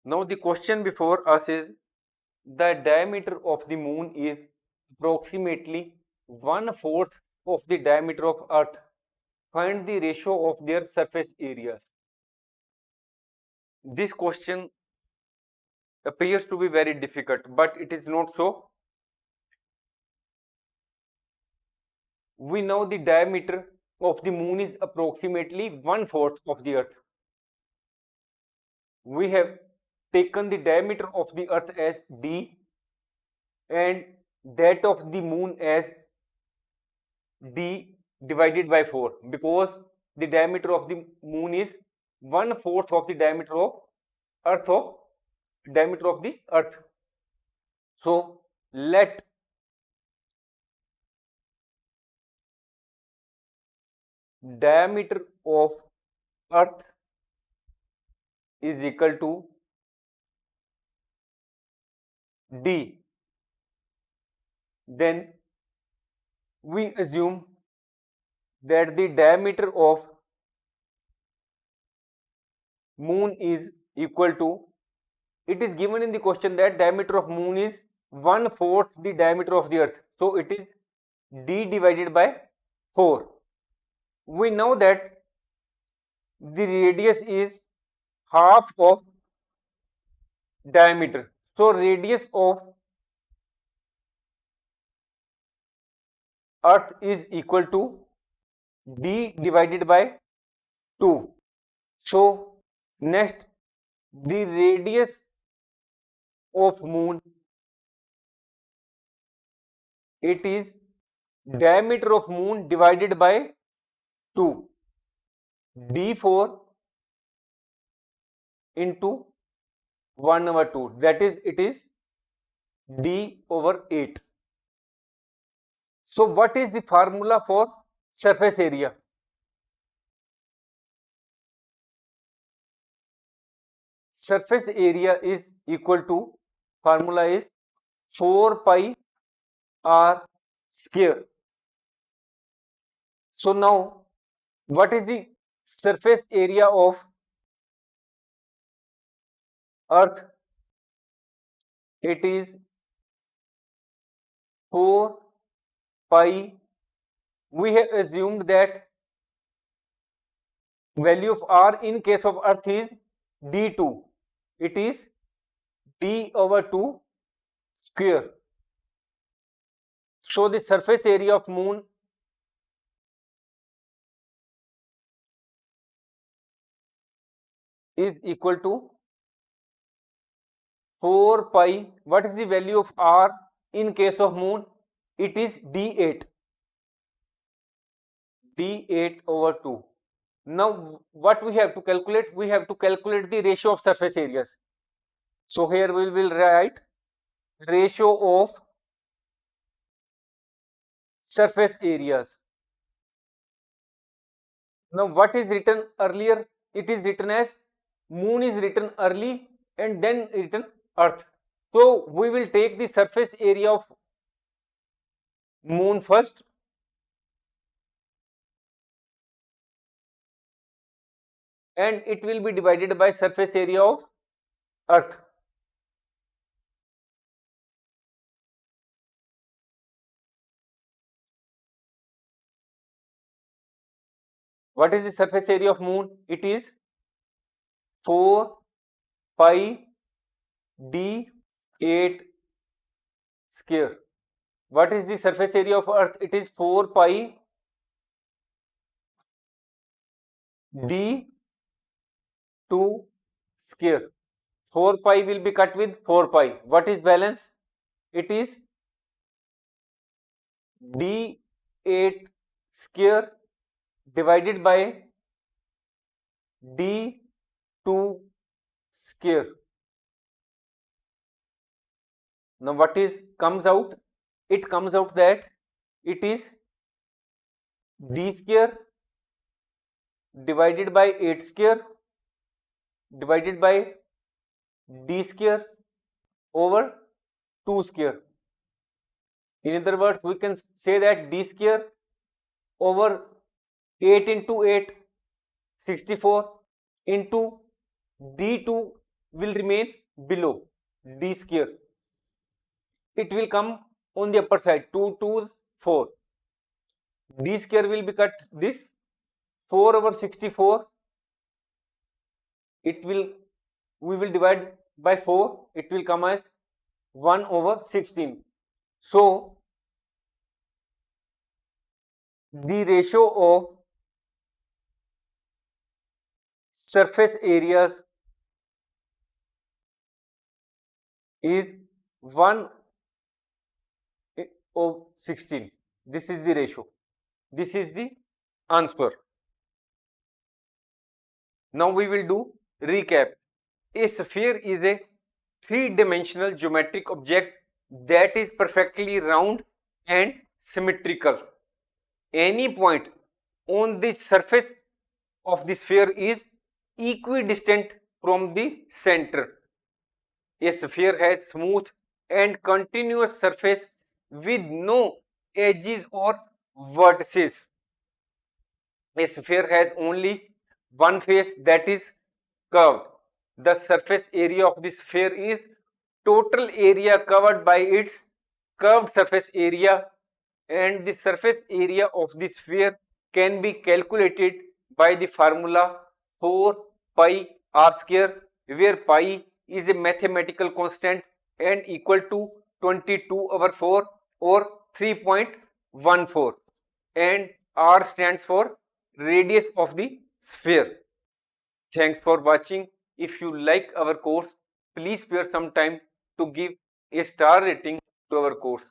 Now the question before us is, the diameter of the moon is approximately 1/4 of the diameter of Earth. Find the ratio of their surface areas. This question appears to be very difficult, but it is not so. We know the diameter of the moon is approximately 1/4 of the Earth. We have taken the diameter of the Earth as d and that of the moon as d divided by 4, because the diameter of the moon is 1/4 of the diameter of the Earth. So let diameter of Earth is equal to d. Then we assume that the diameter of moon is equal to, it is given in the question that diameter of moon is 1/4 the diameter of the Earth, so it is d divided by 4. We know that the radius is half of diameter, so radius of Earth is equal to d divided by 2. So next, the radius of moon, it is diameter of moon divided by 2, d4 into 1/2, that is, it is d/8. So what is the formula for surface area? Surface area is equal to, formula is 4 pi r square. So now what is the surface area of Earth? It is 4 pi. We have assumed that value of r in case of Earth is d2. It is d/2 square. So the surface area of moon is equal to 4 pi. What is the value of r in case of moon? It is d8. d8/2. Now what we have to calculate? We have to calculate the ratio of surface areas. So here we will write ratio of surface areas. Now what is written earlier? It is written as moon is written early and then written Earth. So we will take the surface area of moon first. And it will be divided by surface area of Earth. What is the surface area of moon? It is 4 pi d8 square. What is the surface area of Earth? It is 4 pi d2 square. 4 pi will be cut with 4 pi. What is balance? It is d8 square divided by d2 square. Now what is comes out? It comes out that it is d square divided by 8 square divided by d square over 2 square. In other words, we can say that d square over 8 into 8, 64 into d2 will remain below d square. It will come on the upper side. 2 2 4. D square will be cut this 4 over 64. It will, we will divide by 4. It will come as 1 over 16. So the ratio of surface areas is 1 of 16. This is the ratio. This is the answer. Now we will do recap. A sphere is a three-dimensional geometric object that is perfectly round and symmetrical. Any point on the surface of the sphere is equidistant from the center. A sphere has smooth and continuous surface with no edges or vertices. A sphere has only one face, that is curved. The surface area of the sphere is total area covered by its curved surface area, and the surface area of the sphere can be calculated by the formula 4 pi r square, where pi is a mathematical constant and equal to 22 over 4 or 3.14, and r stands for radius of the sphere. Thanks for watching. If you like our course, please spare some time to give a star rating to our course.